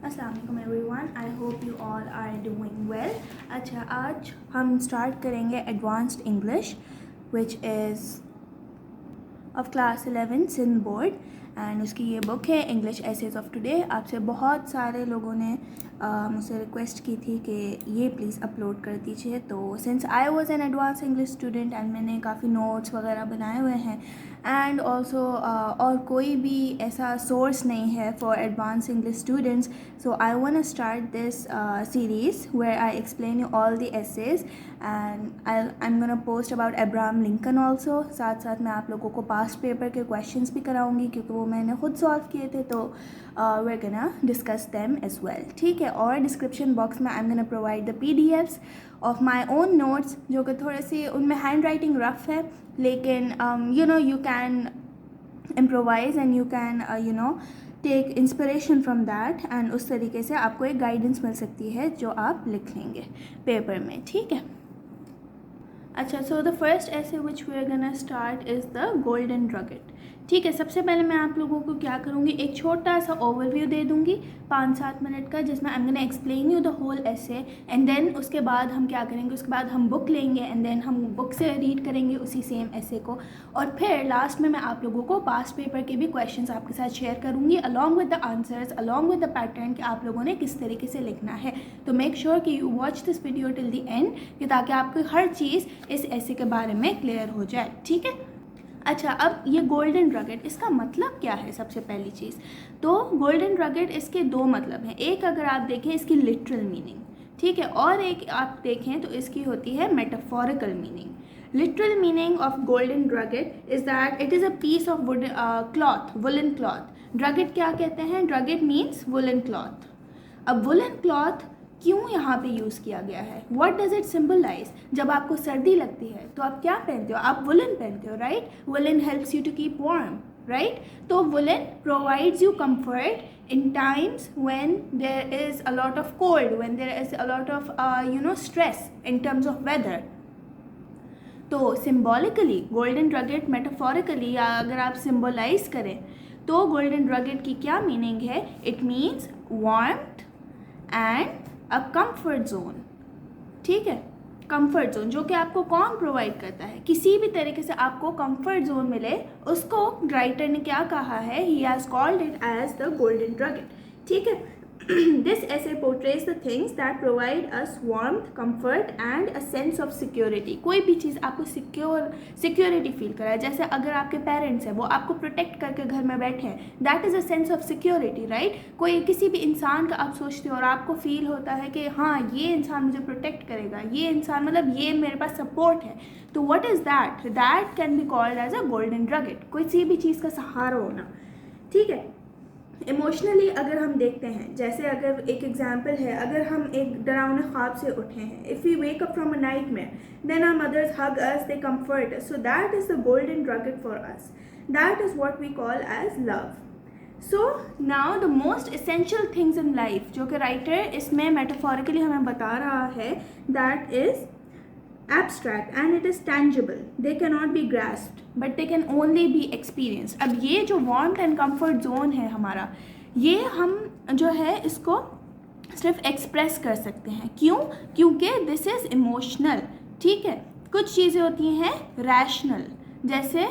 अस्सलाम वालेकुम everyone, I hope you all are doing well. अच्छा, आज हम स्टार्ट करेंगे advanced English which is of class 11 Sindh board and उसकी ये बुक है इंग्लिश एसेज ऑफ टुडे। आपसे बहुत सारे लोगों ने मुझसे रिक्वेस्ट की थी कि ये प्लीज़ अपलोड कर दीजिए। तो since I was an advance English student and मैंने काफ़ी नोट्स वगैरह बनाए हुए हैं एंड ऑल्सो और कोई भी ऐसा सोर्स नहीं है for advance English students, so I want to start this series where I explain you all the essays and I am gonna post about Abraham Lincoln also. साथ साथ मैं आप लोगों को पास्ट पेपर के क्वेश्चंस भी कराऊंगी क्योंकि वो मैंने खुद सॉल्व किए थे, तो we are gonna discuss them as well. ठीक है, और डिस्क्रिप्शन बॉक्स में I am gonna provide the PDFs of my own notes जो कि थोड़े से उनमें हैंड राइटिंग रफ है, लेकिन you can improvise and you can take inspiration from that and उस तरीके से आपको एक गाइडेंस मिल सकती है जो आप लिख लेंगे पेपर में। ठीक है, अच्छा, सो the first essay which we are gonna start is the golden drugget. ठीक है, सबसे पहले मैं आप लोगों को क्या करूँगी, एक छोटा सा ओवरव्यू दे दूँगी 5-7 मिनट का, जिसमें I am gonna explain you the whole essay and then उसके बाद हम क्या करेंगे, उसके बाद हम बुक लेंगे एंड देन हम बुक से रीड करेंगे उसी सेम ऐसे को, और फिर लास्ट में मैं आप लोगों को पास्ट पेपर के भी क्वेश्चंस आपके साथ शेयर करूँगी along with the answers, along with the pattern कि आप लोगों ने किस तरीके से लिखना है। तो मेक श्योर कि you watch this video till the end कि ताकि आपको हर चीज़ इस ऐसे के बारे में क्लियर हो जाए। ठीक है, अच्छा, अब ये गोल्डन ड्रगेट इसका मतलब क्या है? सबसे पहली चीज़ तो गोल्डन ड्रगेट इसके दो मतलब हैं। एक अगर आप देखें इसकी लिटरल मीनिंग, ठीक है, और एक आप देखें तो इसकी होती है metaphorical meaning. Literal meaning of golden drugget is that it is a piece of wood cloth, woollen cloth. Drugget क्या कहते हैं? Drugget means woollen cloth. अब वुलन क्लॉथ क्यों यहाँ पे यूज़ किया गया है? What does it symbolise? जब आपको सर्दी लगती है तो आप क्या पहनते हो? आप वुलन पहनते हो, right? Woollen helps you to keep warm, right? तो woollen provides you comfort in times when there is a lot of cold, when there is a lot of stress in terms of weather. तो symbolically golden ड्रगेट metaphorically या अगर आप symbolise करें तो golden ड्रगेट की क्या meaning है? It means warmth and a comfort zone. ठीक है, कंफर्ट जोन जो कि आपको कौन प्रोवाइड करता है? किसी भी तरीके से आपको कंफर्ट जोन मिले उसको राइटर ने क्या कहा है? He has called it as the golden drugget. ठीक है, this essay portrays the things that provide us warmth, comfort and a sense of security. कोई भी चीज़ आपको सिक्योरिटी फील कराए, जैसे अगर आपके पेरेंट्स हैं वो आपको प्रोटेक्ट करके घर में बैठे हैं, that is a sense of security, right? कोई किसी भी इंसान का आप सोचते हो और आपको फील होता है कि हाँ ये इंसान मुझे प्रोटेक्ट करेगा, ये इंसान मतलब ये मेरे पास सपोर्ट है, तो what is that? That can be called as a golden drugget, किसी भी चीज़ का सहारा होना। ठीक है, इमोशनली अगर हम देखते हैं, जैसे अगर एक एग्जाम्पल है, अगर हम एक डरावने ख्वाब से उठे हैं, if we wake up from a nightmare, then our mothers hug us, they comfort us, so that is the golden drugget for us, that is what we call as love. So now the most essential things in life जो कि writer इसमें metaphorically हमें बता रहा है, that is abstract and it is tangible, they cannot be grasped but they can only be experienced। अब ये जो warmth and comfort zone है हमारा, ये हम जो है इसको सिर्फ एक्सप्रेस कर सकते हैं। क्यों? क्योंकि दिस इज़ इमोशनल। ठीक है, कुछ चीज़ें होती हैं रैशनल, जैसे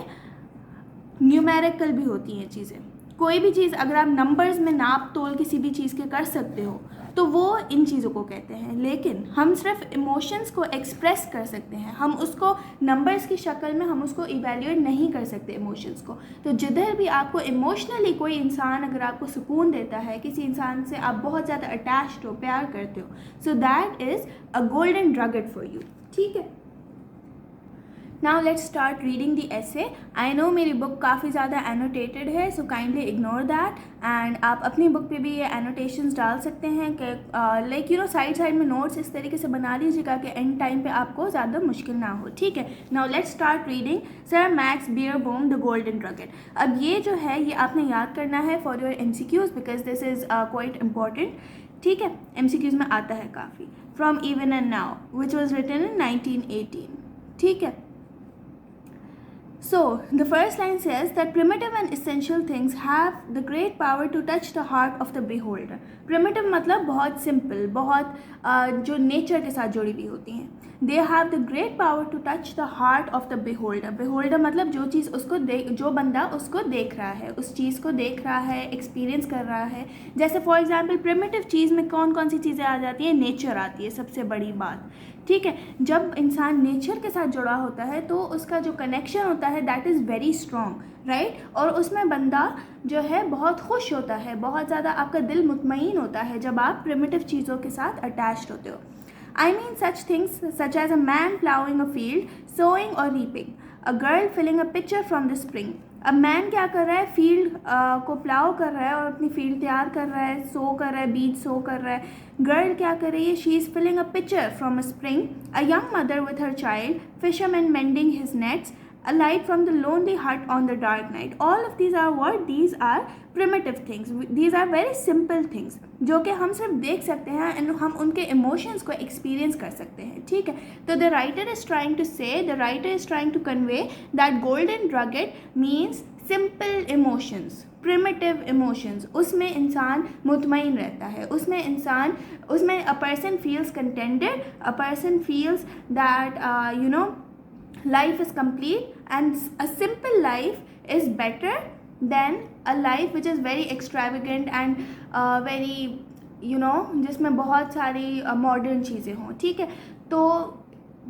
न्यूमेरिकल भी होती हैं चीज़ें। कोई भी चीज़ अगर आप नंबर्स में नाप तोल किसी भी चीज़ के कर सकते हो तो वो इन चीज़ों को कहते हैं, लेकिन हम सिर्फ इमोशंस को एक्सप्रेस कर सकते हैं, हम उसको नंबर्स की शक्ल में हम उसको इवेल्यूएट नहीं कर सकते इमोशंस को। तो जिधर भी आपको इमोशनली कोई इंसान अगर आपको सुकून देता है, किसी इंसान से आप बहुत ज़्यादा अटैच्ड हो, प्यार करते हो, so that is a golden drugget for you. ठीक है, now let's start reading the essay. I know मेरी बुक काफ़ी ज़्यादा एनोटेटेड है, so kindly ignore that and आप अपनी बुक पे भी ये एनोटेशंस डाल सकते हैं कि लाइक साइड में नोट्स इस तरीके से बना लीजिएगा कि एंड टाइम पे आपको ज़्यादा मुश्किल ना हो। ठीक है, now let's start reading sir Max Beerbohm the golden drugget. अब ये जो है ये आपने याद करना है for your MCQs because this is quite important. ठीक है, MCQs में आता है काफ़ी। From even and now which was written in 1918। ठीक है, So, the first line says that primitive and essential things have the great power to touch the heart of the beholder. Primitive मतलब बहुत simple, बहुत जो nature के साथ जुड़ी हुई होती हैं. They have the great power to touch the heart of the beholder. Beholder मतलब जो चीज़ उसको जो बंदा उसको देख रहा है, उस चीज़ को देख रहा है, experience कर रहा है. जैसे for example primitive चीज़ में कौन कौन सी चीज़ें आ जाती हैं? Nature आती है सबसे बड़ी बात. ठीक है, जब इंसान नेचर के साथ जुड़ा होता है तो उसका जो कनेक्शन होता है that is very strong, right. और उसमें बंदा जो है बहुत खुश होता है, बहुत ज़्यादा आपका दिल मुतमईन होता है जब आप प्रिमिटिव चीज़ों के साथ अटैच्ड होते हो. I mean such things such as a man ploughing a field, sowing or reaping, a girl filling a picture from the spring. अब मैन क्या कर रहा है? फील्ड को प्लाउ कर रहा है और अपनी फील्ड तैयार कर रहा है, सो कर रहा है, बीज सो कर रहा है. गर्ल क्या कर रही है? She is filling a picture from a spring, a young mother with her child, fisherman mending his nets, a light from the lonely hut on the dark night. All of these are what? These are primitive things. These are very simple things जो कि हम सिर्फ देख सकते हैं and हम उनके emotions को experience कर सकते हैं. ठीक है, तो the writer is trying to convey that golden nugget means simple emotions, primitive emotions. उसमें इंसान मुतमईन रहता है, उसमें a person feels contented, a person feels that life is complete, and a simple life is better than a life which is very extravagant and very जिसमें बहुत सारी modern चीज़ें हों. ठीक है, तो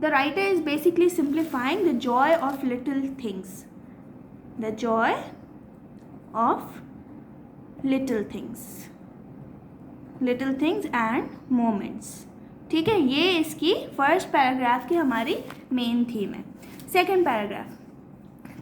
the writer is basically simplifying the joy of little things, the joy of little things and moments. ठीक है, ये इसकी फर्स्ट पैराग्राफ की हमारी मेन थीम है. Second paragraph,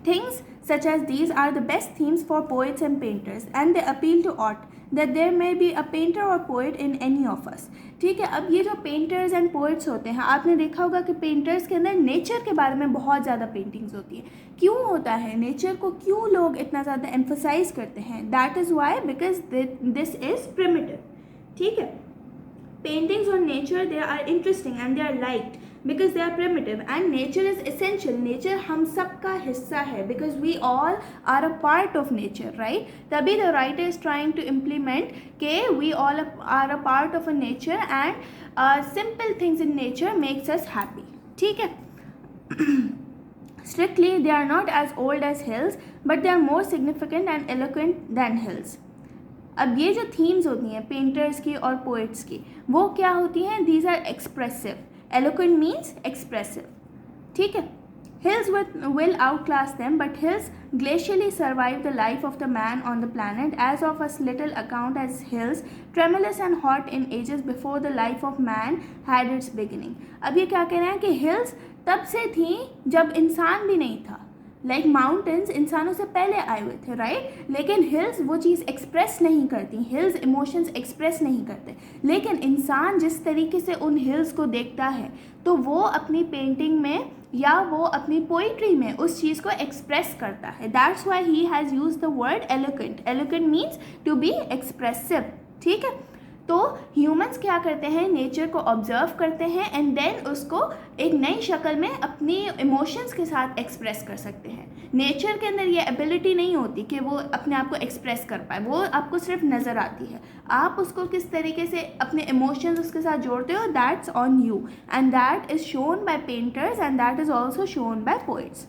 things such as these are the best themes for poets and painters and they appeal to art that there may be a painter or poet in any of us. ठीक है, अब ये जो painters and poets होते हैं, आपने देखा होगा कि पेंटर्स के अंदर नेचर के बारे में बहुत ज़्यादा पेंटिंग्स होती है. क्यों होता है? नेचर को क्यों लोग इतना ज़्यादा एम्फोसाइज करते हैं? That is why because this is primitive. ठीक है, paintings on nature, they are interesting and they are liked because they are primitive, and nature is essential. nature हम सबका हिस्सा है because we all are a part of nature, right? तभी the writer is trying to implement कि we all are a part of a nature and simple things in nature makes us happy. ठीक है. Strictly they are not as old as hills, but they are more significant and eloquent than hills. अब ये जो themes होती हैं painters की और poets की, वो क्या होती हैं? These are expressive. Eloquent means expressive. ठीक है, hills will outclass them, but hills glacially survive the life of the man on the planet, as of as little account as hills, tremulous and hot in ages before the life of man had its beginning. अब ये क्या कह रहे हैं कि hills तब से थी जब इंसान भी नहीं था. लाइक माउंटेन्स इंसानों से पहले आए हुए थे, राइट. लेकिन हिल्स वो चीज़ एक्सप्रेस नहीं करती, हिल्स इमोशंस एक्सप्रेस नहीं करते. लेकिन इंसान जिस तरीके से उन हिल्स को देखता है तो वो अपनी पेंटिंग में या वो अपनी पोइट्री में उस चीज़ को एक्सप्रेस करता है. That's why he has use the word eloquent. Eloquent means to be expressive. ठीक है, तो ह्यूमंस क्या करते हैं? नेचर को ऑब्जर्व करते हैं एंड देन उसको एक नई शक्ल में अपनी इमोशंस के साथ एक्सप्रेस कर सकते हैं. नेचर के अंदर ये एबिलिटी नहीं होती कि वो अपने आप को एक्सप्रेस कर पाए, वो आपको सिर्फ नज़र आती है. आप उसको किस तरीके से अपने इमोशंस उसके साथ जोड़ते हो, that's on you, and that is shown by painters and that is also shown by poets.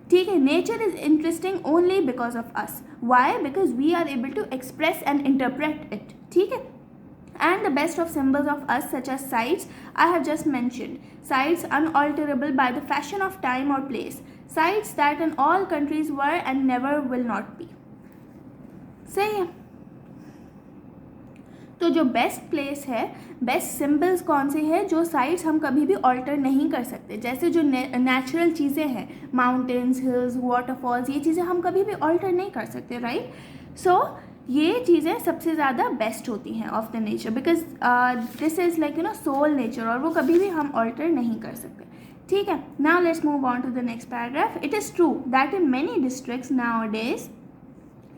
ठीक है, nature is interesting only because of us. Why? Because we are able to express and interpret it. ठीक है, and the best of symbols of us such as sights I have just mentioned, sights unalterable by the fashion of time or place, sights that in all countries were and never will not be. सही है. तो जो best place है, best symbols कौन से हैं? जो sites हम कभी भी ऑल्टर नहीं कर सकते, जैसे जो नेचुरल चीज़ें हैं, माउंटेन्स, हिल्स, वाटरफॉल्स, ये चीज़ें हम कभी भी ऑल्टर नहीं कर सकते, राइट. सो ये चीज़ें सबसे ज़्यादा बेस्ट होती हैं of the nature because this is like soul nature, और वो कभी भी हम ऑल्टर नहीं कर सकते. ठीक है, now let's move on to the next paragraph. It is true that in many districts nowadays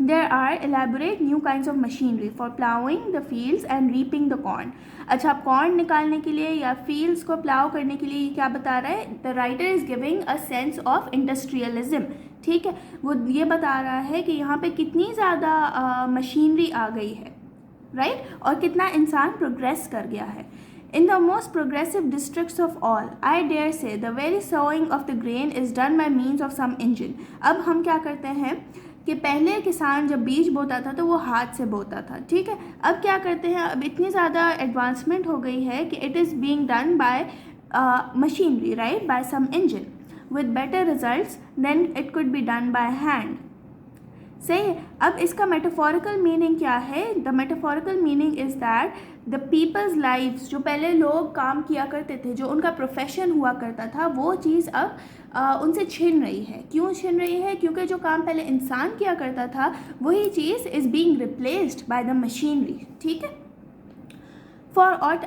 there are elaborate new kinds of machinery for plowing the fields and reaping the corn. अच्छा, corn निकालने के लिए या fields को plough करने के लिए क्या बता रहा है? The writer is giving a sense of industrialism. ठीक है, वो ये बता रहा है कि यहाँ पे कितनी ज़्यादा मशीनरी आ गई है, राइट, और कितना इंसान प्रोग्रेस कर गया है. In the most progressive districts of all, I dare say the very sowing of the grain is done by means of some engine. अब हम क्या करते हैं कि पहले किसान जब बीज बोता था तो वो हाथ से बोता था, ठीक है. अब क्या करते हैं, अब इतनी ज़्यादा एडवांसमेंट हो गई है कि it is being done by machinery, right, by some engine with better results than it could be done by hand. सही है. अब इसका मेटाफोरिकल मीनिंग क्या है? The metaphorical meaning is that the people's lives, जो पहले लोग काम किया करते थे, जो उनका प्रोफेशन हुआ करता था, वो चीज़ अब उनसे छिन रही है. क्यों छिन रही है? क्योंकि जो काम पहले इंसान किया करता था वही चीज़ is being replaced by the machinery, ठीक है. For aught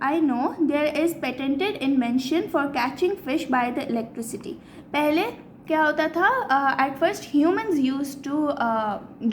I know, there is patented invention for catching fish by the electricity. पहले क्या होता था? At first humans used to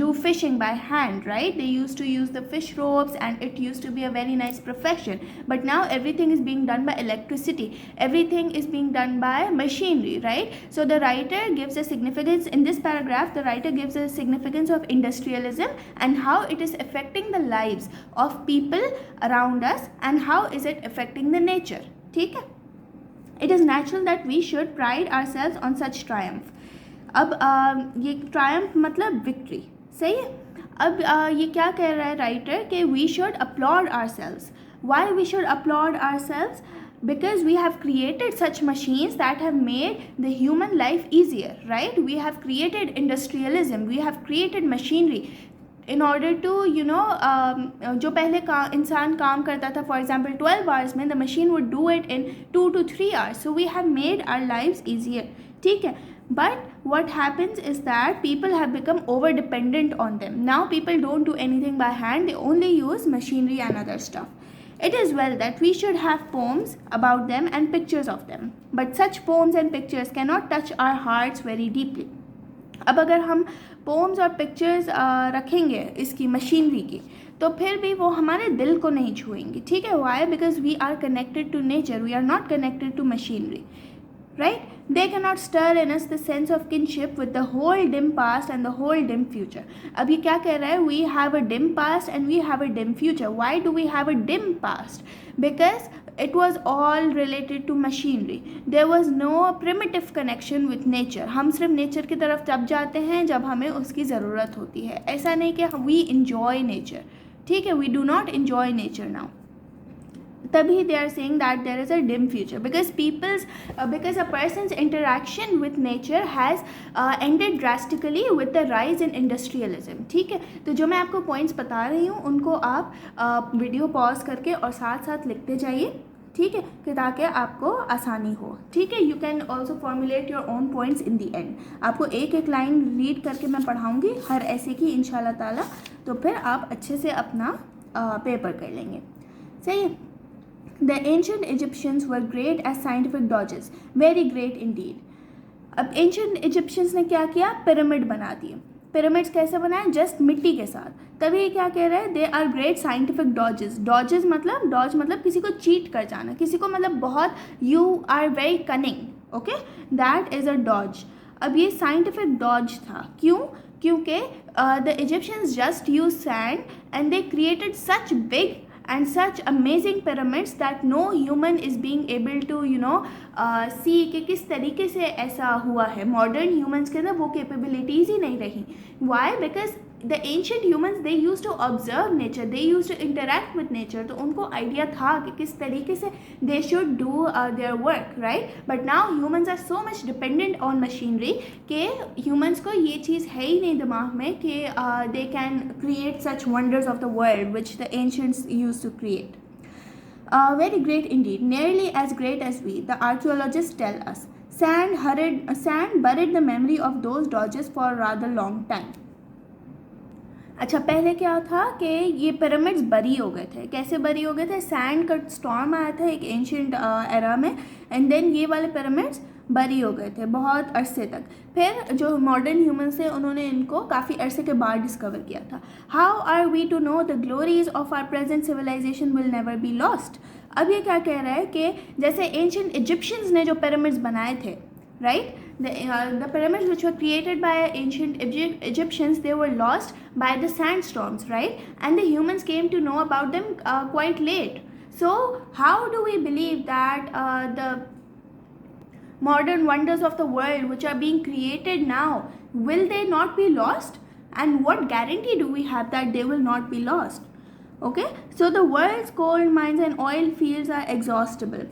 do fishing by hand, right? They used to use the fish ropes and it used to be a very nice profession. But now everything is being done by electricity. Everything is being done by machinery, right? So the writer gives a significance, in this paragraph, the writer gives a significance of industrialism and how it is affecting the lives of people around us and how is it affecting the nature. ठीक है? It is natural that we should pride ourselves on such triumph. अब ये triumph मतलब victory, सही है. अब ये क्या कह रहा है राइटर कि we should applaud ourselves. Why we should applaud ourselves? Because we have created such machines that have made the human life easier, right? We have created industrialism, we have created machinery in order to, you know, जो पहले इंसान काम करता था, for example 12 hours में, the machine would do it in 2 to 3 hours. So we have made our lives easier, ठीक है. But what happens is that people have become over dependent on them. Now people don't do anything by hand, they only use machinery and other stuff. It is well that we should have poems about them and pictures of them, but such poems and pictures cannot touch our hearts very deeply. अब अगर हम poems और pictures रखेंगे इसकी machinery की, तो फिर भी वो हमारे दिल को नहीं छुएंगी, ठीक है. Why? Because we are connected to nature, we are not connected to machinery, right? They cannot stir in us the sense of kinship with the whole dim past and the whole dim future. अब ये क्या कह रहा है? We have a dim past and we have a dim future. Why do we have a dim past? Because it was all related to machinery. There was no primitive connection with nature. हम सिर्फ nature की तरफ तब जाते हैं जब हमें उसकी ज़रूरत होती है. ऐसा नहीं कि we enjoy nature, ठीक है. We do not enjoy nature now. तभी they are saying that there is a dim future because because a person's interaction with nature has ended drastically with the rise in industrialism, ठीक है. तो जो मैं आपको points बता रही हूँ उनको आप वीडियो पॉज करके और साथ साथ लिखते जाइए, ठीक है, कि ताकि आपको आसानी हो, ठीक है. You can also formulate your own points in the and. आपको एक एक लाइन रीड करके मैं पढ़ाऊँगी हर ऐसे की इंशाल्लाह ताला, तो फिर आप अच्छे से अपना पेपर कर लेंगे, सही है. The ancient Egyptians were great as scientific dodges, very great indeed. अब ancient Egyptians ने क्या किया? पिरामिड बना दिए. पिरामिड्स कैसे बनाए? जस्ट मिट्टी के साथ. तभी क्या कह रहे हैं? They are great scientific dodges. Dodges मतलब डॉज मतलब किसी को चीट कर जाना, किसी को मतलब बहुत you are very cunning, okay, that is a dodge. अब ये साइंटिफिक डॉज था. क्यों? क्योंकि the Egyptians just use sand and they created such big and such amazing pyramids that no human is being able to see कि किस तरीके से ऐसा हुआ है. मॉडर्न ह्यूमंस के अंदर वो कैपेबिलिटीज़ ही नहीं रही. Why? Because the ancient humans, they used to observe nature, they used to interact with nature. तो उनको आइडिया था कि किस तरीके से they should do their work, right? But now humans are so much dependent on machinery कि humans को ये चीज़ है ही नहीं दिमाग में कि they can create such wonders of the world which the ancients used to create. Very great indeed, nearly as great as we, the archaeologists tell us. Sand buried the memory of those dodges for a rather long time. अच्छा, पहले क्या था कि ये pyramids बरी हो गए थे. कैसे बरी हो गए थे? सैंड का स्टॉर्म आया था एक एंशिएंट एरा में, एंड देन ये वाले पिरामिड्स बरी हो गए थे बहुत अरसे तक. फिर जो मॉडर्न ह्यूमंस थे उन्होंने इनको काफ़ी अरसे के बाद डिस्कवर किया था. How are we to know the glories of our present civilization will never be lost. अब ये क्या कह रहा है कि जैसे एंशिएंट इजिप्शियंस ने जो पिरामिड्स बनाए थे, right, The pyramids which were created by ancient Egyptians, they were lost by the sandstorms, right? And the humans came to know about them quite late. So how do we believe that the modern wonders of the world which are being created now, will they not be lost? And what guarantee do we have that they will not be lost? Okay, so the world's coal mines and oil fields are exhaustible.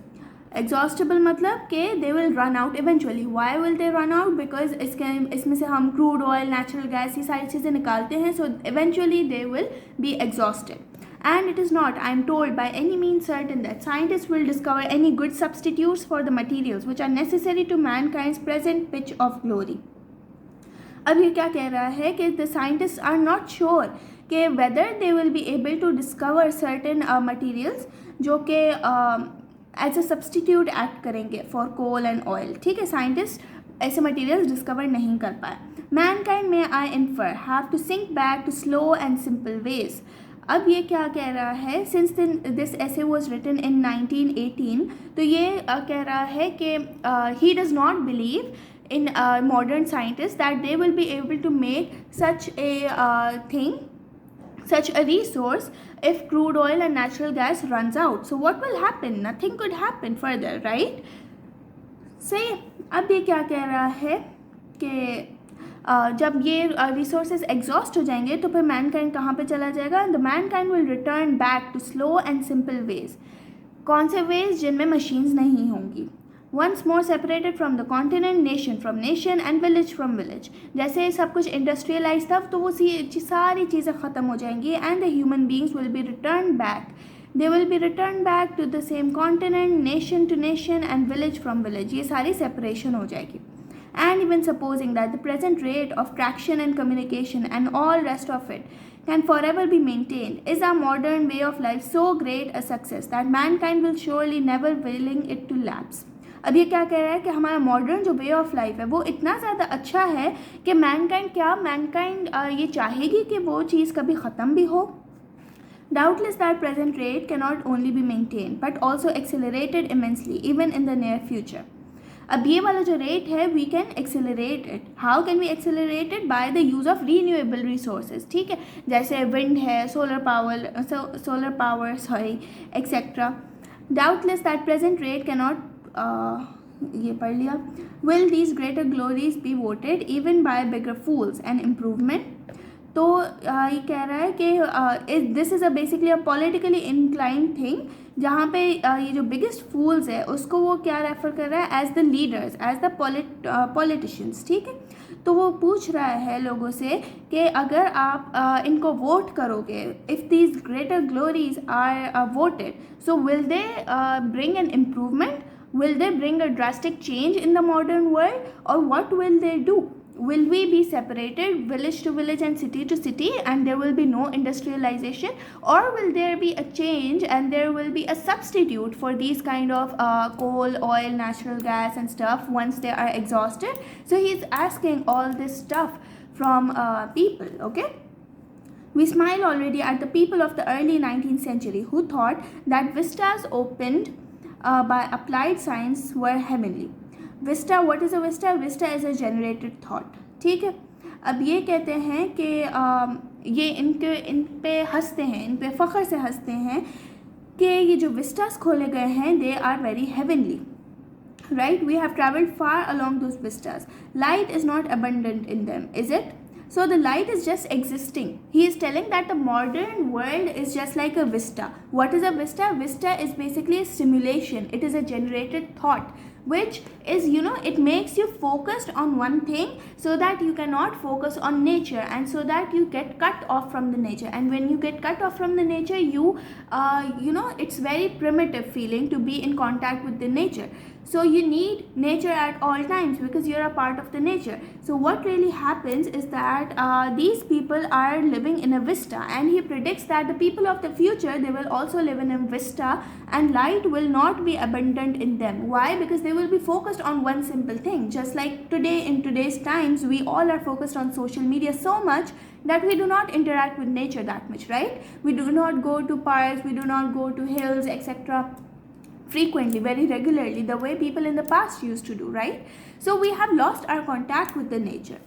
Exhaustible मतलब कि they will run out eventually. Why will they run out? Because इसमें से हम crude oil, natural gas, ये सारी चीज़ें निकालते हैं, so eventually they will be exhausted. And it is not, I am told, by any means certain that scientists will discover any good substitutes for the materials which are necessary to mankind's present pitch of glory. अब ये क्या कह रहा है कि the scientists are not sure कि whether they will be able to discover certain materials जो कि एज अ सब्सटीट्यूट एक्ट करेंगे फॉर कोल एंड ऑयल. ठीक है, साइंटिस्ट ऐसे मटेरियल्स डिस्कवर नहीं कर पाए. मैनकाइंड में I infer have to sink back to slow and simple ways. अब ये क्या कह रहा है, since this essay was written in 1918, तो ये कह रहा है कि he does not believe in modern scientists that they will be able to make such a thing, such a resource if crude oil and natural gas runs out. So what will happen? Nothing could happen further, right? सही. अब ये क्या कह रहा है कि जब ये रिसोर्सेज एग्जॉस्ट हो जाएंगे तो फिर मैनकाइंड कहाँ पे चला जाएगा? The mankind will return back to slow and simple ways. कौन से वेज? जिनमें मशीन्स नहीं होंगी. Once more separated from the continent, nation from nation and village from village. जैसे सब कुछ इंडस्ट्रियलाइज था तो वो सारी चीज़ें ख़त्म हो जाएंगी and the human beings will be returned back. They will be returned back to the same continent, nation to nation and village from village. ये सारी separation हो जाएगी. And even supposing that the present rate of traction and communication and all rest of it can forever be maintained, is our modern way of life so great a success that mankind will surely never willing it to lapse. अब ये क्या कह रहा है कि हमारा modern जो way of life है वो इतना ज़्यादा अच्छा है कि मैनकाइंड ये चाहेगी कि वो चीज़ कभी ख़त्म भी हो. Doubtless that present rate can not only be maintain but also accelerated immensely even in the near future. अब ये वाला जो रेट है we can accelerate it. How can we accelerate it? By the use of renewable resources. ठीक है, जैसे wind है, solar power etcetera. Doubtless that present rate can not, ये पढ़ लिया. Will these greater glories be voted even by bigger fools and improvement. तो ये कह रहा है कि this is a basically a politically inclined thing, जहाँ पे ये जो बिगेस्ट फूल्स है उसको वो क्या रेफर कर रहा है? As the leaders, as the politicians. ठीक है, तो वो पूछ रहा है लोगों से कि अगर आप इनको वोट करोगे, if these greater glories are voted, so will they bring an improvement? Will they bring a drastic change in the modern world, or what will they do? Will we be separated village to village and city to city and there will be no industrialization, or will there be a change and there will be a substitute for these kind of coal, oil, natural gas and stuff once they are exhausted? So he's asking all this stuff from people. Okay, we smile already at the people of the early 19th century who thought that vistas opened by applied science were heavenly. Vista, what is a vista? Vista is a generated thought. ठीक है, अब ये कहते हैं कि ये इन पे हंसते हैं, इन पे फ़ख्र से हंसते हैं कि ये जो विस्टास खोले गए हैं they are very heavenly. Right? We have traveled far along those vistas. Light is not abundant in them, is it? So the light is just existing. He is telling that the modern world is just like a vista. What is a vista? Vista is basically a stimulation. It is a generated thought, which is, it makes you focused on one thing so that you cannot focus on nature, and so that you get cut off from the nature. And when you get cut off from the nature, it's very primitive feeling to be in contact with the nature. So you need nature at all times because you're a part of the nature. So what really happens is that these people are living in a vista, and he predicts that the people of the future, they will also live in a vista, and light will not be abundant in them. Why? Because they will be focused on one simple thing. Just like today, in today's times, we all are focused on social media so much that we do not interact with nature that much, right? We do not go to parks, we do not go to hills, etc. frequently, very regularly, the way people in the past used to do, right? So we have lost our contact with the nature.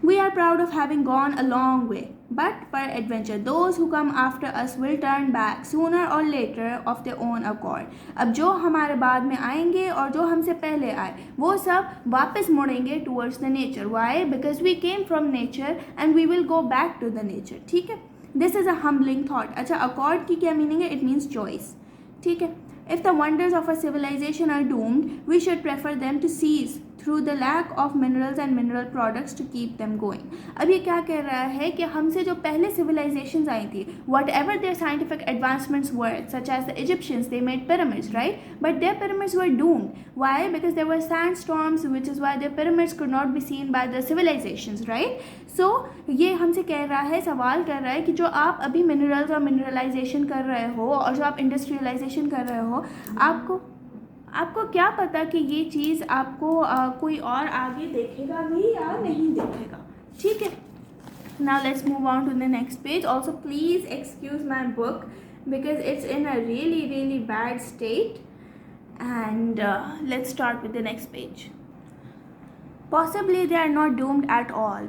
We are proud of having gone a long way, but peradventure those who come after us will turn back sooner or later of their own accord. अब जो हमारे बाद में आएंगे और जो हमसे पहले आए वो सब वापस मुड़ेंगे towards the nature. Why? Because we came from nature and we will go back to the nature. ठीक है? This is a humbling thought. अच्छा, accord की क्या meaning है? It means choice. ठीक है? If the wonders of a civilization are doomed, we should prefer them to cease through the lack of minerals and mineral products to keep them going. अब ये क्या कह रहा है कि हमसे जो पहले civilizations आई थी, whatever their scientific advancements were, such as the Egyptians, they made pyramids, right? But their pyramids were doomed. Why? Because there were sandstorms, which is why their pyramids could not be seen by the civilizations, right? So ये हमसे कह रहा है, सवाल कर रहा है कि जो आप अभी मिनरल्स और मिनरलाइजेशन कर रहे हो और जो आप इंडस्ट्रियलाइजेशन कर रहे हो, आपको क्या पता कि ये चीज़ आपको कोई और आगे देखेगा भी या नहीं देखेगा. ठीक है. Now let's move on to the next page. Also please excuse my book because it's in a really bad state. And let's start with the next page. Possibly they are not doomed at all,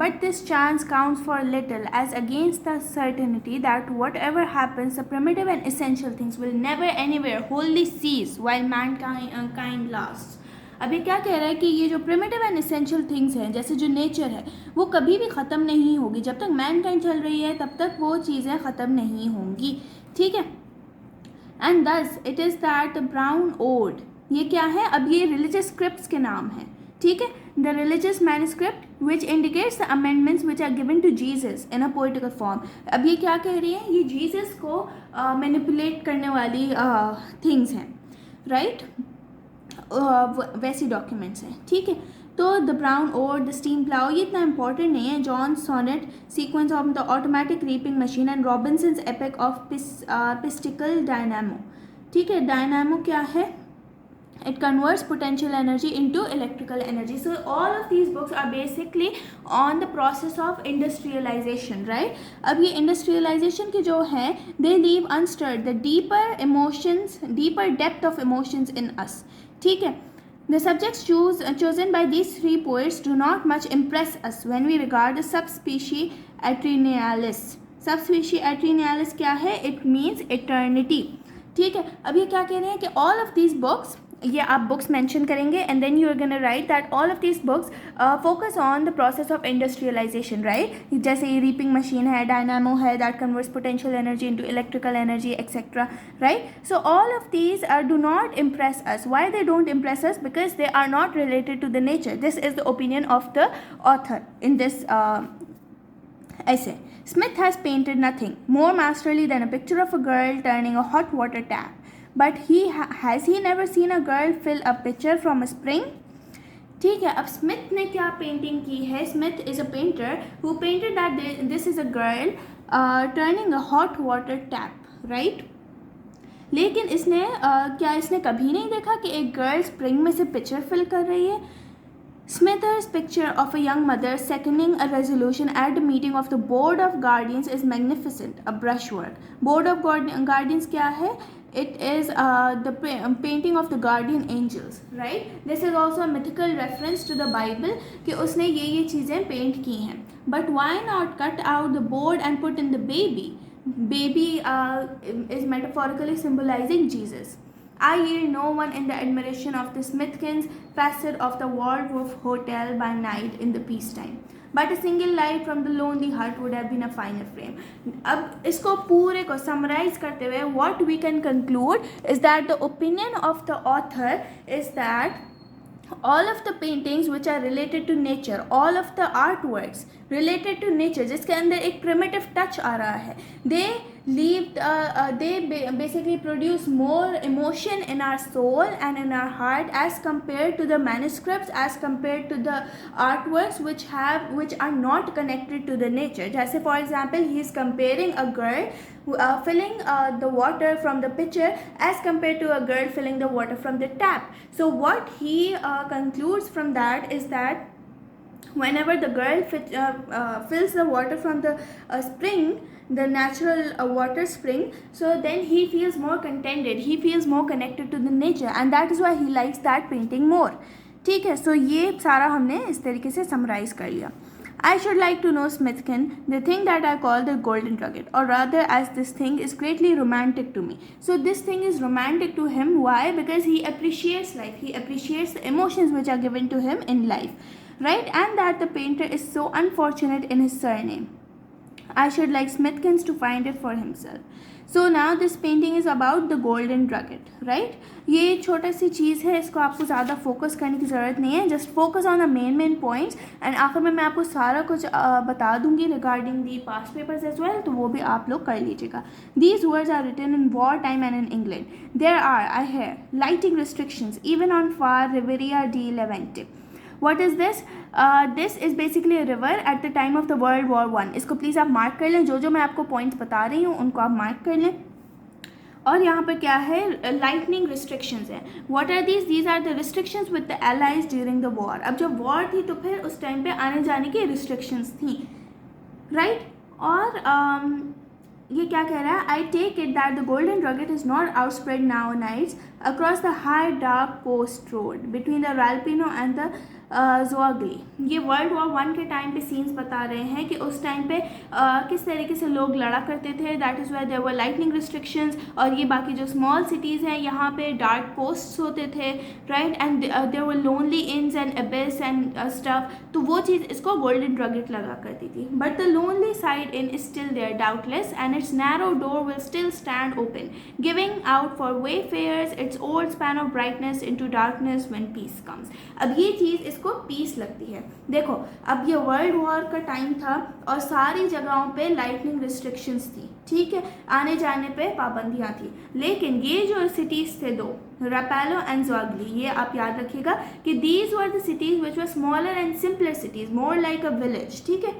but this chance counts for little, as against the certainty that whatever happens, the primitive and essential things will never anywhere wholly cease while mankind lasts. अब ये क्या कह रहा है कि ये जो primitive and essential things हैं, जैसे जो नेचर है, वो कभी भी ख़त्म नहीं होगी. जब तक मैनकाइंड चल रही है तब तक वो चीज़ें ख़त्म नहीं होंगी. ठीक है. And thus it is that the brown ode, ये क्या है? अब ये रिलीजियस स्क्रिप्ट्स के नाम हैं. ठीक है. The religious manuscript which indicates the amendments which are given to Jesus in a poetical form. अब ये क्या कह रही है? ये जीसस को मैनिपुलेट करने वाली थिंग्स हैं, राइट? वैसी डॉक्यूमेंट्स हैं. ठीक है. तो the brown ode, the steam plough, ये इतना इंपॉर्टेंट नहीं है. John sonnet, sequence of the automatic reaping machine and Robinson's epic of mystical dynamo. ठीक है. डायनामो क्या है? It converts potential energy into electrical energy. So all of these books are basically on the process of industrialization, right? अब ये industrialization के जो है, they leave unstirred the deeper emotions, deeper depth of emotions in us. ठीक है. The subjects chosen by these three poets do not much impress us when we regard the subspecies Atrinialis. Subspecies Atrinialis क्या है? It means eternity. ठीक है. अब ये क्या कह रहे हैं कि all of these books, ये आप बुक्स मेंशन करेंगे and then you are gonna write that all of this books focus on the process of industrialization, right? जैसे ये रीपिंग मशीन है, डायनामो है that converts potential energy into electrical energy etcetera, right? So all of these do not impress us. Why they don't impress us? Because they are not related to the nature. This is the opinion of the author in this essay. Smith has painted nothing more masterly than a picture of a girl turning a hot water tap. But has he never seen a girl fill a pitcher from a spring? ठीक है. अब Smith ने क्या painting की है? Smith is a painter who painted that this is a girl turning a hot water tap, right? लेकिन इसने क्या इसने कभी नहीं देखा कि एक गर्ल स्प्रिंग में से पिक्चर फिल कर रही है? Smith's picture of a young mother seconding a resolution at the meeting of the Board of Guardians is magnificent, a brushwork. Board of Guardians क्या है? It is the painting of the guardian angels, right? This is also a mythical reference to the Bible कि उसने ये चीज़ें paint की हैं. But why not cut out the board and put in the baby? Baby is metaphorically symbolizing Jesus. I yield no one in the admiration of the Smithkins facade of the Waldorf Hotel by night in the peacetime. But a single light from the lonely hut would have been a finer frame. अब इसको पूरे को summarize करते हुए what we can conclude is that the opinion of the author is that all of the paintings which are related to nature, all of the artworks related to nature, जिसके अंदर एक primitive touch आ रहा है, they basically produce more emotion in our soul and in our heart as compared to the manuscripts, as compared to the artworks which are not connected to the nature. जैसे for example he is comparing a girl filling the water from the pitcher as compared to a girl filling the water from the tap. So what he concludes from that is that whenever the girl fills the water from the spring, the natural water spring, so then he feels more contented, he feels more connected to the nature, and that is why he likes that painting more. ठीक है, सो ये सारा हमने इस तरीके से summarise कर लिया. I should like to know, Smithkin, the thing that I call the golden nugget, or rather as this thing is greatly romantic to me. So this thing is romantic to him. Why? Because he appreciates life. He appreciates the emotions which are given to him in life, right? And that the painter is so unfortunate in his surname. I should like Smithkins to find it for himself. So now this painting is about the golden nugget, right? ये छोटा सी चीज़ है, इसको आपको ज़्यादा focus करने की ज़रूरत नहीं है. Just focus on the main points, and आखिर में मैं आपको सारा कुछ बता दूंगी regarding the past papers as well, तो वो भी आप लोग कर लीजिएगा. These words are written in war time and in England. There are, I hear, lighting restrictions even on far Riviera di Levante. What is this? This is basically a river at the time of the World War I. इसको please आप mark कर लें. जो मैं आपको points बता रही हूँ उनको आप मार्क कर लें. और यहाँ पर क्या है, लाइटनिंग रिस्ट्रिक्शंस हैं. What are these are the restrictions with the allies during the war. अब जब वॉर थी तो फिर उस टाइम पे आने जाने की रिस्ट्रिक्शंस थी, राइट? और ये क्या कह रहा है, I take it that the golden nugget is not outspread now nights across the high dark coast road between the Rapallo and the Zoagli. ये वर्ल्ड वॉर 1 के टाइम पे सीन्स बता रहे हैं कि उस टाइम पे किस तरीके से लोग लड़ा करते थे. That is why there were lightning restrictions. और ये बाकी जो स्मॉल सिटीज़ हैं यहाँ पे डार्क कोस्ट्स होते थे, right? And there were lonely inns and abyss and stuff. तो वो चीज़ इसको गोल्डन नगेट लगा करती थी. But the lonely side in is still there doubtless, and its narrow door will still stand open giving out for wayfarers its old span of brightness into darkness when peace comes. अब ये चीज़ इसको piece लगती है. देखो, अब ये world war का time था और सारी जगहों पे लाइटनिंग रिस्ट्रिक्शंस थी, ठीक है, आने जाने पे पाबंदियां थी. लेकिन ये जो सिटीज़ थे दो, रापेलो एंड जोआगली, ये आप याद रखिएगा कि these were the cities which were smaller and simpler cities, more like a village, ठीक है.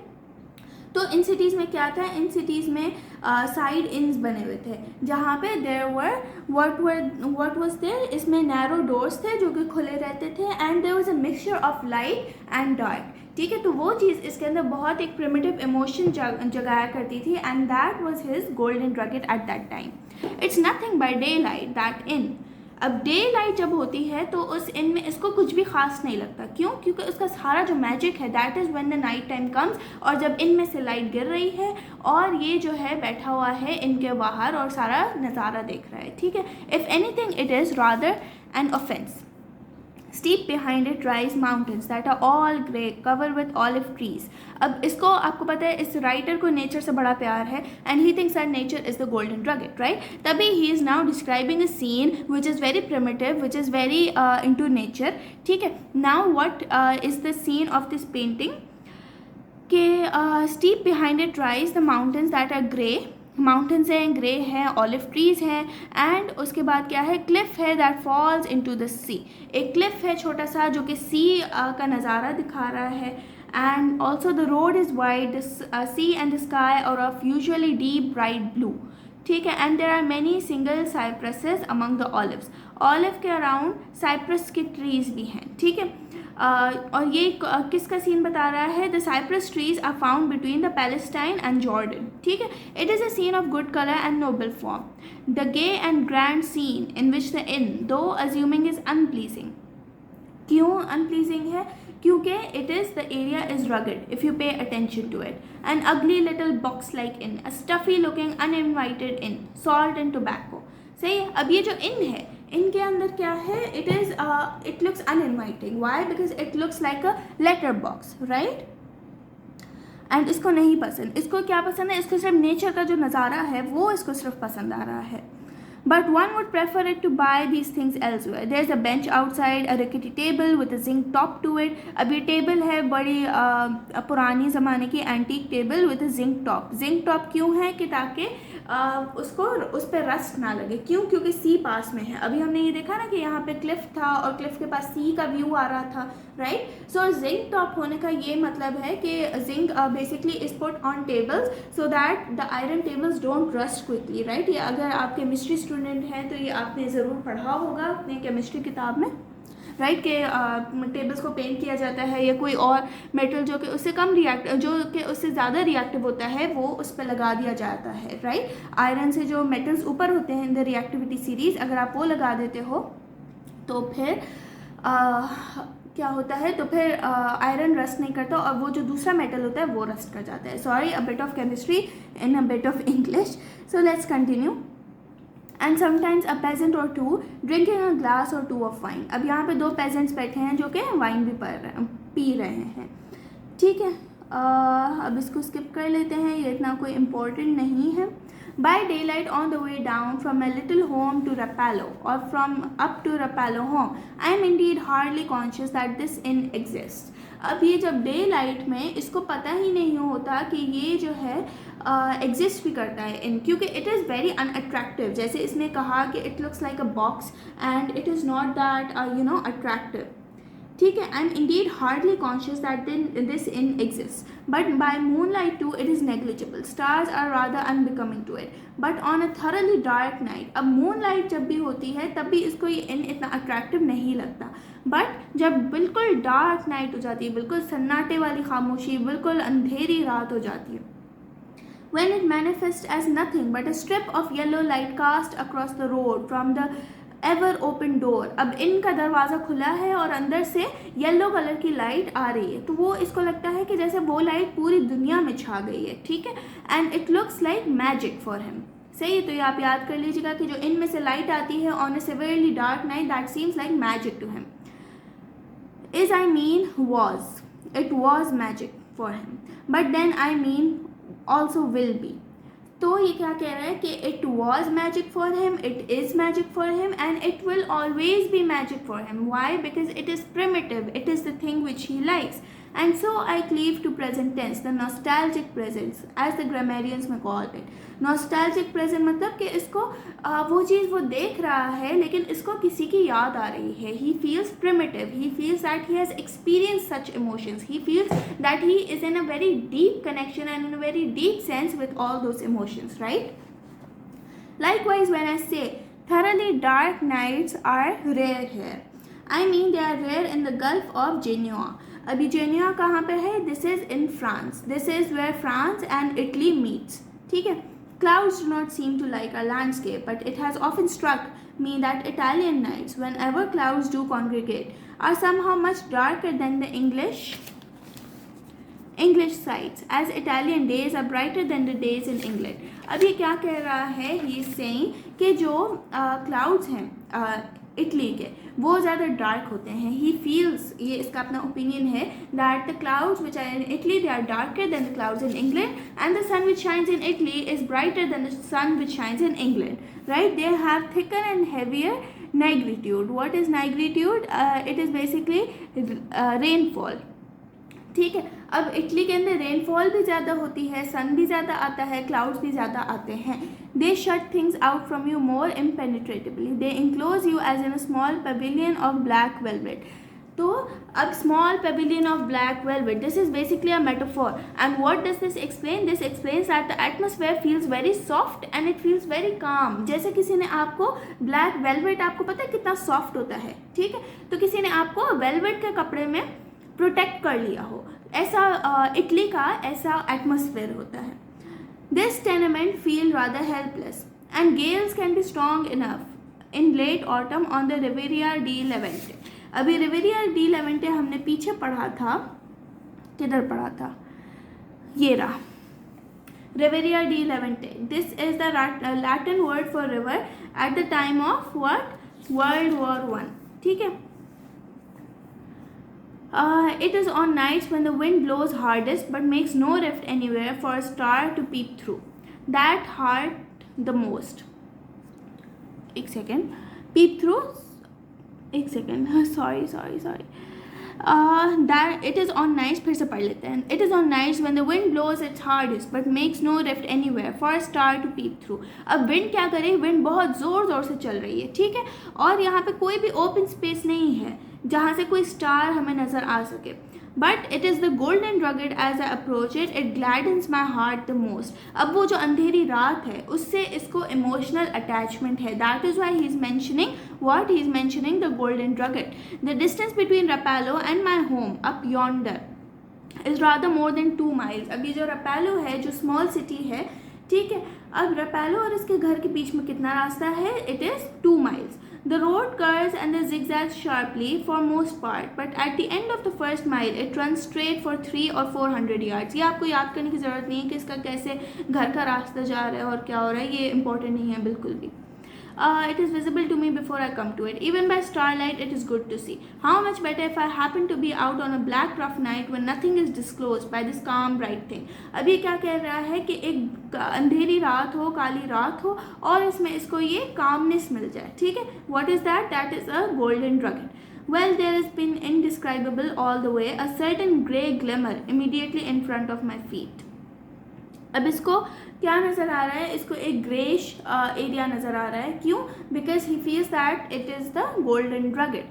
तो इन सिटीज़ में क्या था, इन सिटीज़ में साइड इन्स बने हुए थे जहाँ पे there were what was there, इसमें नैरो डोर्स थे जो कि खुले रहते थे, and there was a mixture of light and dark, ठीक है. तो वो चीज़ इसके अंदर बहुत एक प्रिमिटिव इमोशन जगाया करती थी, and that was his golden nugget eight that time. It's nothing by day light that in. अब डे लाइट जब होती है तो उस इन में इसको कुछ भी खास नहीं लगता. क्यों? क्योंकि उसका सारा जो मैजिक है that is when the night time comes, और जब इनमें से लाइट गिर रही है और ये जो है बैठा हुआ है इनके बाहर और सारा नज़ारा देख रहा है, ठीक है. If anything it is rather an offence. Steep behind it rise mountains that are all grey, covered with olive trees. अब इसको आपको पता है, इस राइटर को नेचर से बड़ा प्यार है, and he thinks that nature is the golden nugget, right? तभी he is now describing a scene which is very primitive, which is very into nature, ठीक है. Now what is the scene of this painting? कि steep behind it rise the mountains that are grey. Mountains हैं, grey हैं, olive trees हैं, and उसके बाद क्या है, क्लिफ है दैट फॉल्स इनटू द सी. एक क्लिफ है छोटा सा जो कि सी का नज़ारा दिखा रहा है, and also the road is wide, the sea and the sky are of usually deep bright blue, ठीक है. And there are many single cypresses among the olives. Olive के अराउंड साइप्रस के ट्रीज़ भी हैं, ठीक है. और ये किसका सीन बता रहा है, the cypress trees are found between the Palestine and Jordan, ठीक है. It is a scene of good colour and noble form. The gay and grand scene in which the inn though assuming is unpleasing. क्यों unpleasing है? क्योंकि it is the area is rugged if you pay attention to it. An ugly little box like inn, a stuffy looking uninvited inn, salt and tobacco. सही है. अब ये जो इन है, इनके अंदर क्या है, it looks uninviting. Why? Because it looks like a letter box, right. And इसको नहीं पसंद. इसको क्या पसंद है? इसको सिर्फ नेचर का जो नज़ारा है वो इसको सिर्फ पसंद आ रहा है. But one would prefer it to buy these things elsewhere. There's a bench outside, a rickety table with a zinc top to it. अब ये टेबल है बड़ी पुरानी ज़माने की antique table with a zinc top. zinc top क्यों है? कि ताकि उसको उस पर रस्ट ना लगे. क्यों? क्योंकि सी पास में है. अभी हमने ये देखा ना कि यहाँ पे क्लिफ था और क्लिफ के पास सी का व्यू आ रहा था, राइट. सो जिंक टॉप होने का ये मतलब है कि zinc basically is put on tables so that the iron tables don't rust quickly, right. ये अगर आप केमिस्ट्री स्टूडेंट हैं तो ये आपने ज़रूर पढ़ा होगा अपने केमिस्ट्री किताब में. राइट, के टेबल्स को पेंट किया जाता है या कोई और मेटल जो कि उससे कम जो कि उससे ज़्यादा रिएक्टिव होता है वो उस पर लगा दिया जाता है, राइट। आयरन से जो मेटल्स ऊपर होते हैं इन द रिएक्टिविटी सीरीज, अगर आप वो लगा देते हो तो फिर क्या होता है, तो फिर आयरन रस्ट नहीं करता और वो जो दूसरा मेटल होता है वो रस्ट कर जाता है। Sorry, a bit of chemistry in a bit of English, so let's continue. And sometimes a peasant or two drinking a glass or two of wine. अब यहाँ पे दो पेजेंट्स बैठे हैं जो कि वाइन भी पी रहे हैं, ठीक है। अब इसको स्किप कर लेते हैं, ये इतना कोई इम्पोर्टेंट नहीं है। By daylight on the way down from my little home to Rapallo or from up to Rapallo home, I am indeed hardly conscious that this inn exists. अब ये जब डे लाइट में इसको पता ही नहीं होता कि ये जो है एग्जिस्ट भी करता है इन, क्योंकि इट इज़ वेरी अनअट्रैक्टिव। जैसे इसने कहा कि it looks like a box and it is not that attractive, ठीक है। I am indeed hardly conscious that this inn exist, but by moon light to it is negligible, stars are rather unbecoming to it, but on a thoroughly dark night. अब moon light जब भी होती है तब भी इसको ये इन इतना अट्रैक्टिव नहीं लगता, बट जब बिल्कुल डार्क नाइट हो जाती है, बिल्कुल सन्नाटे वाली खामोशी, बिल्कुल अंधेरी रात हो जाती है, when it manifests as nothing but a strip of yellow light cast across the road from the ever open door. अब इनका दरवाज़ा खुला है और अंदर से येलो कलर की लाइट आ रही है, तो वो इसको लगता है कि जैसे वो लाइट पूरी दुनिया में छा गई है, ठीक है। And it looks like magic for him, सही है। तो ये आप याद कर लीजिएगा कि जो इनमें से लाइट आती है on a severely dark night, that seems like magic to him. Is I mean was, it was magic for him, but then I mean also will be. तो ये क्या कह रहा है कि it was magic for him, it is magic for him and it will always be magic for him. Why? Because it is primitive, it is the thing which he likes. And so I cleave to present tense, the nostalgic presence, as the grammarians may call it. Nostalgic present मतलब कि इसको वो चीज़ वो देख रहा है लेकिन इसको किसी की याद आ रही है. He feels primitive. He feels that he has experienced such emotions. He feels that he is in a very deep connection and in a very deep sense with all those emotions, right? Likewise, when I say thoroughly dark nights are rare here, I mean they are rare in the Gulf of Genoa. अभी जेनिया कहाँ पे है? This is in France. This is where France and Italy meets. ठीक है. Clouds do not seem to like our landscape, but it has often struck me that Italian nights, whenever clouds do congregate, are somehow much darker than the English sights, as Italian days are brighter than the days in England. अब ये क्या कह रहा है? He is saying कि जो clouds हैं Italy के वो ज़्यादा डार्क होते हैं. ही फील्स, ये इसका अपना ओपिनियन है, that the clouds which are in Italy they are darker than the clouds in England and the sun which shines in Italy is brighter than the sun which shines in England. Right, they have thicker and heavier negritude. What is negritude? It is basically rainfall. ठीक है. अब Italy के अंदर rainfall भी ज़्यादा होती है, सन भी ज़्यादा आता है, क्लाउड्स भी ज़्यादा आते हैं. They shut things out from you more impenetrably. दे enclose you as in a small pavilion of black velvet. तो अब small pavilion of black velvet, this is basically a metaphor. And what does this explain? This explains that the atmosphere feels very soft and it feels very calm. जैसे किसी ने आपको black velvet, आपको पता है कितना soft होता है, ठीक है. तो किसी ने आपको velvet के कपड़े में प्रोटेक्ट कर लिया हो, ऐसा इटली का ऐसा एटमॉस्फेयर होता है. This tenement feel rather helpless, and gales can be strong enough in late autumn on the Riviera di Levante. अभी Riviera di Levante हमने पीछे पढ़ा था, किधर पढ़ा था? ये रहा, Riviera di Levante. This is the Latin word for river at the time of what? World War I. ठीक है. It is on nights when the wind blows hardest but makes no rift anywhere for a star to peep through. That hurt the most. एक second. Peep through? एक second. Sorry. That it is on nights, फिर से पढ़ लेते हैं. It is on nights when the wind blows its hardest but makes no rift anywhere for a star to peep through. अब wind क्या करे? wind बहुत ज़ोर से चल रही है, ठीक है, और यहाँ पे कोई भी open space नहीं है जहाँ से कोई स्टार हमें नज़र आ सके. But it is the golden drugget as I approach it, it gladdens my heart the most. अब वो जो अंधेरी रात है उससे इसको emotional attachment है. That is why he is mentioning what? He is mentioning the golden drugget. The distance between Rapallo and my home up yonder is rather more than 2 miles. अब ये जो Rapallo है, जो small city है, ठीक है, अब Rapallo और इसके घर के बीच में कितना रास्ता है? It is 2 miles. The road curves and zigzags sharply for most part, but at the end of the first mile it runs straight for 300 or 400 yards. ये आपको याद करने की ज़रूरत नहीं है कि इसका कैसे घर का रास्ता जा रहा है और क्या हो रहा है, ये इम्पोर्टेंट नहीं है बिल्कुल भी. It is visible to me before I come to it. Even by starlight, it is good to see. How much better if I happen to be out on a black rough night when nothing is disclosed by this calm bright thing. अब ये क्या कह रहा है कि एक अंधेरी रात हो, काली रात हो और इसमें इसको ये calmness मिल जाए. ठीक है, what is that? That is a golden drugget. Well, there has been indescribable all the way, a certain grey glimmer immediately in front of my feet. अब इसको क्या नज़र आ रहा है? इसको एक ग्रेश एरिया नज़र आ रहा है. क्यों? Because he feels that it is the golden drugget.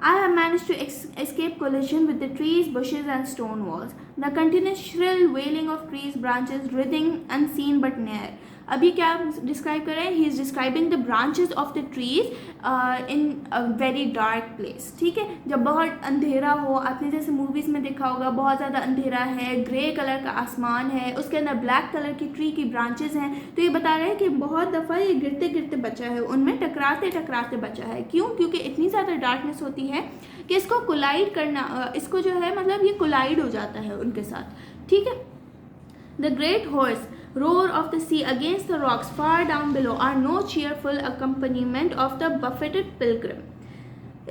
I have managed to escape collision with the trees, bushes and stone walls. The continuous shrill wailing of trees branches writhing unseen but near. अभी क्या describe कर रहे हैं? ही is describing the branches of the trees in a very dark place. ठीक है, जब बहुत अंधेरा हो, आपने जैसे मूवीज़ में देखा होगा, बहुत ज़्यादा अंधेरा है, ग्रे कलर का आसमान है, उसके अंदर ब्लैक कलर की ट्री की ब्रांचेस हैं, तो ये बता रहे हैं कि बहुत दफ़ा ये गिरते गिरते बचा है, उनमें टकराते टकराते बचा है. क्यों? क्योंकि इतनी ज़्यादा डार्कनेस होती है कि इसको कोलाइड करना, इसको जो है मतलब ये कोलाइड हो जाता है उनके साथ. ठीक है. The great hoarse roar of the sea against the rocks far down below are no cheerful accompaniment of the buffeted pilgrim.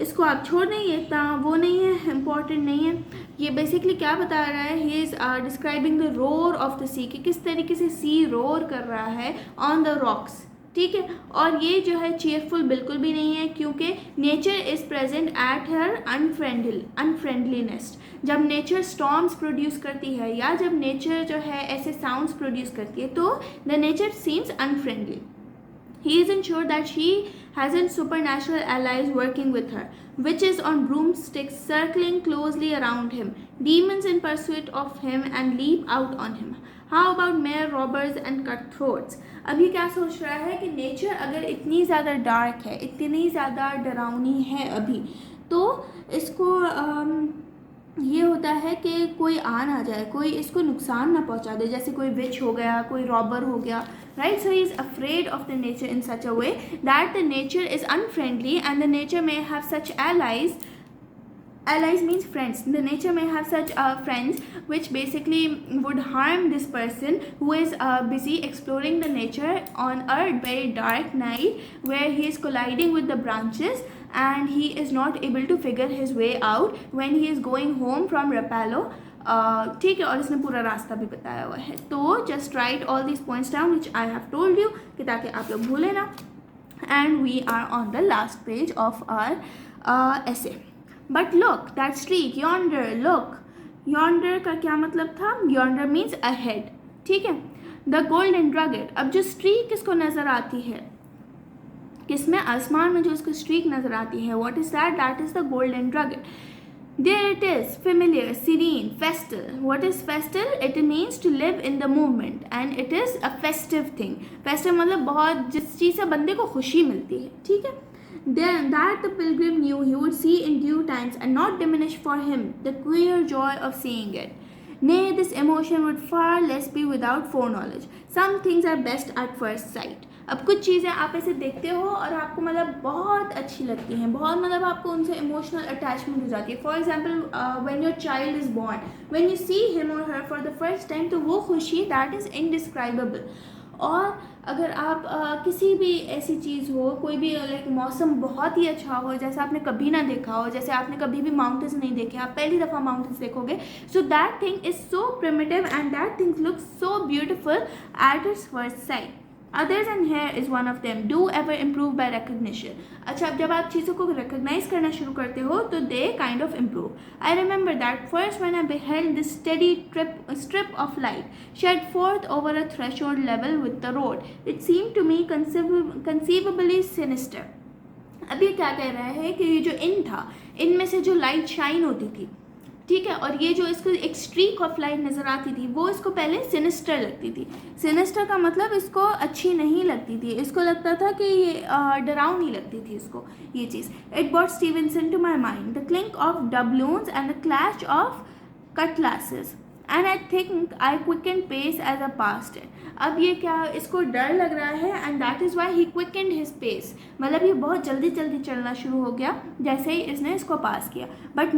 इसको आप छोड़ दें, ये इतना वो नहीं है, इम्पॉर्टेंट नहीं है. ये बेसिकली क्या बता रहा है? He is describing the roar of the sea, कि किस तरीके से सी रोर कर रहा है ऑन द रॉक्स. ठीक है, और ये जो है चीयरफुल बिल्कुल भी नहीं है, क्योंकि nature is present at her unfriendliness. जब नेचर स्टॉर्म्स प्रोड्यूस करती है या जब नेचर जो है ऐसे साउंड्स प्रोड्यूस करती है, तो the nature seems unfriendly. He isn't sure that she hasn't supernatural allies working with her, witches on broomsticks circling closely around him, demons in pursuit of him and leap out on him. How about mere robbers and cutthroats? अभी क्या सोच रहा है कि nature अगर इतनी ज़्यादा dark है, इतनी ज़्यादा डरावनी है अभी, तो इसको ये होता है कि कोई आ ना जाए, कोई इसको नुकसान ना पहुंचा दे, जैसे कोई विच हो गया, कोई रॉबर हो गया, right? So he is afraid of the nature in such a way that the nature is unfriendly and the nature may have such allies. Allies means friends. The nature may have such friends which basically would harm this person who is busy exploring the nature on a very dark night where he is colliding with the branches and he is not able to figure his way out when he is going home from Rapallo. ठीक है, और इसने पूरा रास्ता भी बताया हुआ है. तो just write all this points down which I have told you, कि ताकि आप लोग भूलें ना. And we are on the last page of our essay. But look, that streak yonder, look. Yonder का क्या मतलब था? Yonder means ahead. ठीक है. The golden drugget. अब जो streak किसको नज़र आती है, किसमें? आसमान में जो उसको streak नज़र आती है, what is that? That is the golden drugget. There it is, familiar, serene, festal. What is festal? It means to live in the moment and it is a festive thing. Festive मतलब बहुत, जिस चीज़ से बंदे को खुशी मिलती है. ठीक है. Then that the pilgrim knew he would see in due times and not diminish for him the queer joy of seeing it. Nay, this emotion would far less be without foreknowledge. Some things are best at first sight. अब कुछ चीज़ें आप ऐसे देखते हो और आपको मतलब बहुत अच्छी लगती हैं, बहुत मतलब आपको उनसे इमोशनल अटैचमेंट हो जाती है. For example when your child is born, when you see him or her for the first time, तो वो खुशी दैट इज़ इनडिस्क्राइबेबल. और अगर आप किसी भी ऐसी चीज़ हो, कोई भी लाइक मौसम बहुत ही अच्छा हो, जैसे आपने कभी ना देखा हो, जैसे आपने कभी भी माउंटेन्स नहीं देखे, आप पहली दफ़ा माउंटेन्स देखोगे, so that thing is so primitive and that thing looks so beautiful at its first sight. Others, and here is one of them, do ever improve by recognition. अच्छा, अब जब आप चीज़ों को recognize करना शुरू करते हो तो they kind of improve. I remember that first when I beheld this steady strip of light shed forth over a threshold level with the road. It seemed to me conceivably sinister. अब ये क्या कह रहा है कि ये जो इन था, इनमें से जो लाइट शाइन होती थी, ठीक है। और ये जो इसको एक स्ट्रीक ऑफ लाइट नज़र आती थी वो इसको पहले सिनिस्टर लगती थी। सिनिस्टर का मतलब इसको अच्छी नहीं लगती थी, इसको लगता था कि ये डरावनी लगती थी इसको ये चीज़। It brought Stevenson to my mind the clink of doubloons and the clash of cutlasses and I think I quicken pace as I passed it. अब ये क्या, इसको डर लग रहा है and that is why he quickened his pace, मतलब ये बहुत जल्दी जल्दी चलना शुरू हो गया जैसे ही इसने इसको पास किया। But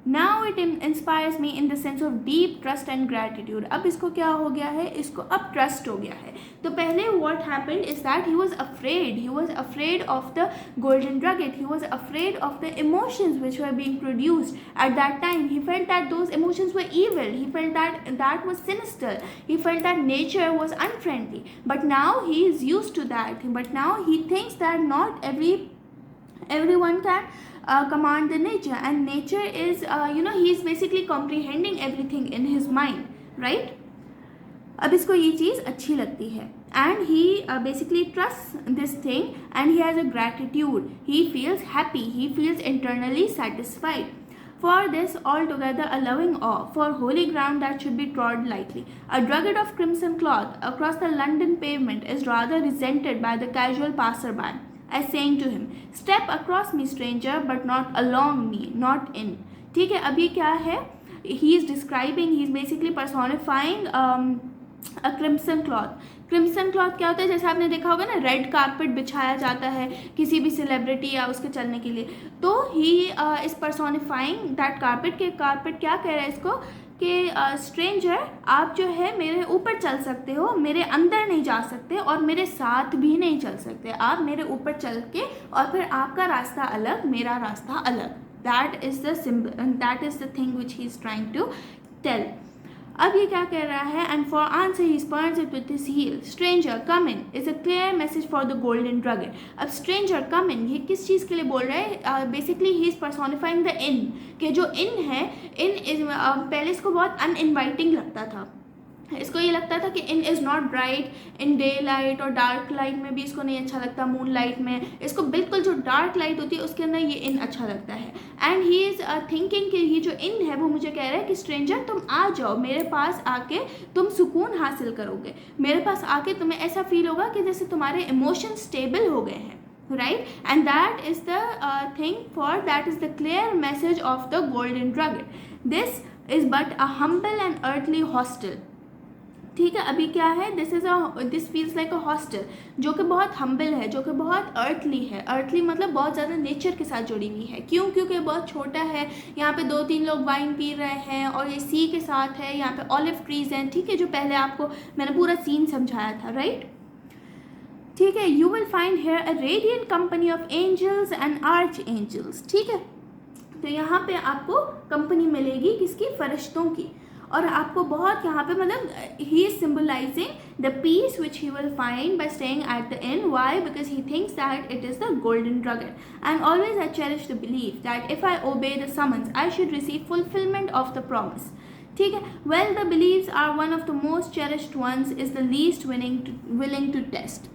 now it inspires me in the sense of deep trust and gratitude. अब इसको क्या हो गया है, इसको अब ट्रस्ट हो गया है। तो पहले what happened is that he was afraid of the golden drugget, he was afraid of the emotions which were being produced at that time. He felt that those emotions were evil, he felt that was sinister, he felt that nature was unfriendly, but now he is used to that, but now he thinks that not everyone can command the nature, and nature is he is basically comprehending everything in his mind, right? अब इसको ये चीज़ अच्छी लगती है and he basically trusts this thing and he has a gratitude, he feels happy, he feels internally satisfied. For this altogether a loving awe for holy ground that should be trod lightly. A drugget of crimson cloth across the London pavement is rather resented by the casual passerby as saying to him, step across me stranger but not along me, not in. ठीक है, अभी क्या है, he is describing, he is basically personifying a crimson cloth. Crimson cloth क्या होता है, जैसे आपने देखा होगा ना, रेड कारपेट बिछाया जाता है किसी भी सेलिब्रिटी या उसके चलने के लिए, तो he is personifying that carpet के कारपेट क्या कह रहा है इसको कि स्ट्रेंजर आप जो है मेरे ऊपर चल सकते हो, मेरे अंदर नहीं जा सकते और मेरे साथ भी नहीं चल सकते, आप मेरे ऊपर चल के और फिर आपका रास्ता अलग मेरा रास्ता अलग। That is the symbol, that is the thing which he is trying to tell. अब ये क्या कह रहा है, and for answer he spurns it with his heel, stranger come in is a clear message for the golden drugget. अब stranger come इन ये किस चीज़ के लिए बोल रहा है, basically he is personifying the in, कि जो इन है, इन इज पहले इसको बहुत अनइनवाइटिंग लगता था, इसको ये लगता था कि inn is not bright in day light, और डार्क लाइट में भी इसको नहीं अच्छा लगता, मून लाइट में इसको बिल्कुल जो डार्क लाइट होती है उसके अंदर ये इन अच्छा लगता है। एंड ही इज़ थिंकिंग कि ये जो इन है वो मुझे कह रहा है कि स्ट्रेंजर तुम आ जाओ मेरे पास, आके तुम सुकून हासिल करोगे, मेरे पास आके तुम्हें ऐसा फील होगा कि जैसे तुम्हारे इमोशन स्टेबल हो गए हैं, right? And that is the thing for that is the clear message of the golden drugget. This is but a humble and earthly hostel. ठीक है, अभी क्या है, this feels like a hostel, जो कि बहुत हम्बल है, जो कि बहुत अर्थली है। अर्थली मतलब बहुत ज़्यादा नेचर के साथ जुड़ी हुई है। क्यों? क्योंकि बहुत छोटा है, यहाँ पे 2-3 लोग वाइन पी रहे हैं और ये सी के साथ है, यहाँ पे ऑलिव ट्रीज हैं, ठीक है, जो पहले आपको मैंने पूरा सीन समझाया था, राइट? ठीक है, you will find here a radiant company of angels and archangels. ठीक है, तो यहाँ पे आपको कंपनी मिलेगी किसकी, फरिश्तों की, और आपको बहुत यहाँ पे मतलब ही is symbolising the peace which he will find by staying at the inn. Why? Because he thinks that it is the golden drugget. And always I cherish the belief that if I obey the summons I should receive fulfillment of the promise. ठीक है, well the beliefs are one of the most cherished ones is the least willing to test.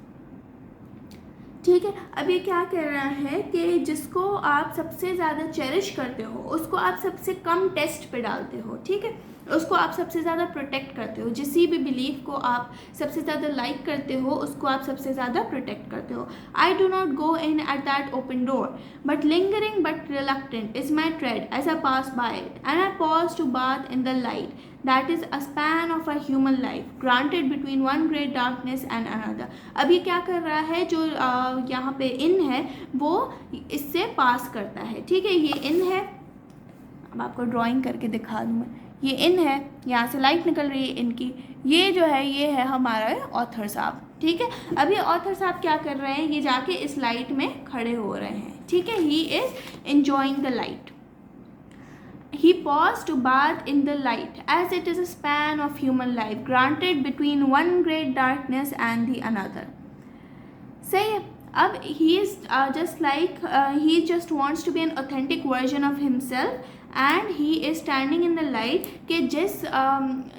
ठीक है, अब ये क्या कह रहा है कि जिसको आप सबसे ज़्यादा चेरिश करते हो उसको आप सबसे कम टेस्ट पे डालते हो, ठीक है, उसको आप सबसे ज़्यादा प्रोटेक्ट करते हो, जिस भी बिलीफ को आप सबसे ज़्यादा लाइक करते हो उसको आप सबसे ज़्यादा प्रोटेक्ट करते हो। I do not go in at that open door but lingering but reluctant is my tread as I pass by it and I pause to bath in the light that is a span of a human life granted between one great darkness and another. अभी क्या कर रहा है, जो यहाँ पे इन है वो इससे पास करता है, ठीक है, ये इन है, अब आपको ड्राइंग करके दिखा दूँ मैं, ये इन है, यहाँ से लाइट निकल रही है इनकी, ये जो है ये है हमारा ऑथर साहब, ठीक है। अभी ऑथर साहब क्या कर रहे हैं, ये जाके इस लाइट में खड़े हो रहे हैं, ठीक है, he is enjoying the light. He paused to bathe in the light, as it is a span of human life granted between one great darkness and the another. Say, अब he is just like he just wants to be an authentic version of himself and he is standing in the light, कि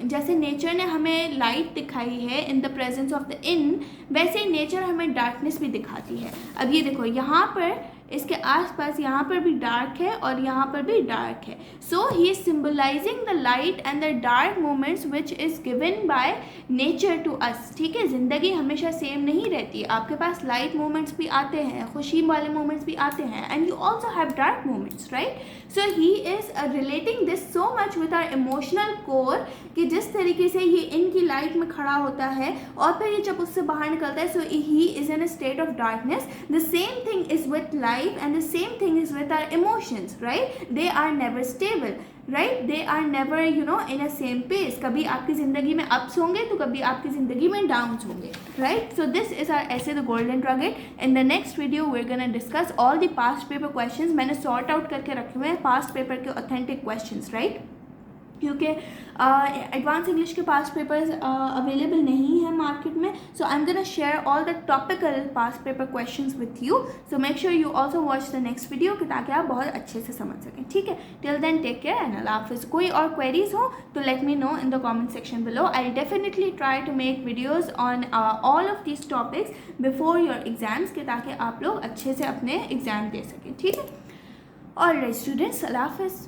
जैसे nature ने हमें light दिखाई है in the presence of the in, वैसे ही nature हमें darkness भी दिखाती है। अब ये देखो यहाँ पर इसके आसपास यहाँ पर भी डार्क है और यहाँ पर भी डार्क है। So he is symbolising the light and the dark moments which is given by nature to us. ठीक है, ज़िंदगी हमेशा सेम नहीं रहती, आपके पास लाइट मोमेंट्स भी आते हैं, खुशी वाले मोमेंट्स भी आते हैं, and you also have dark moments, right. So he is relating this so much with our emotional core, कि जिस तरीके से ये इनकी लाइट में खड़ा होता है और फिर ये जब उससे बाहर निकलता है, so he is in a state of darkness. The same thing is with life and the same thing is with our emotions, right? They are never stable, right? They are never in a same pace. कभी आपकी ज़िंदगी में ups होंगे तो कभी आपकी ज़िंदगी में downs होंगे, right? So this is our essay The Golden Drugget. In the next video we're gonna discuss all the past paper questions. मैंने sort out करके रखे हुए हैं past paper के authentic questions, right? क्योंकि एडवांस इंग्लिश के past papers available नहीं है मार्केट में, so I am gonna share all the topical past paper questions with you. So make sure you also watch the next video, कि ताकि आप बहुत अच्छे से समझ सकें। ठीक है, till then take care and अल्लाह हाफिज़। कोई और क्वेरीज हो तो let me know in the comment section below. I definitely try to make videos on all of these topics before your exams, के ताकि आप लोग अच्छे से अपने एग्ज़ाम दे सकें। ठीक है, ऑलराइट स्टूडेंट्स, अल्लाह हाफिज़।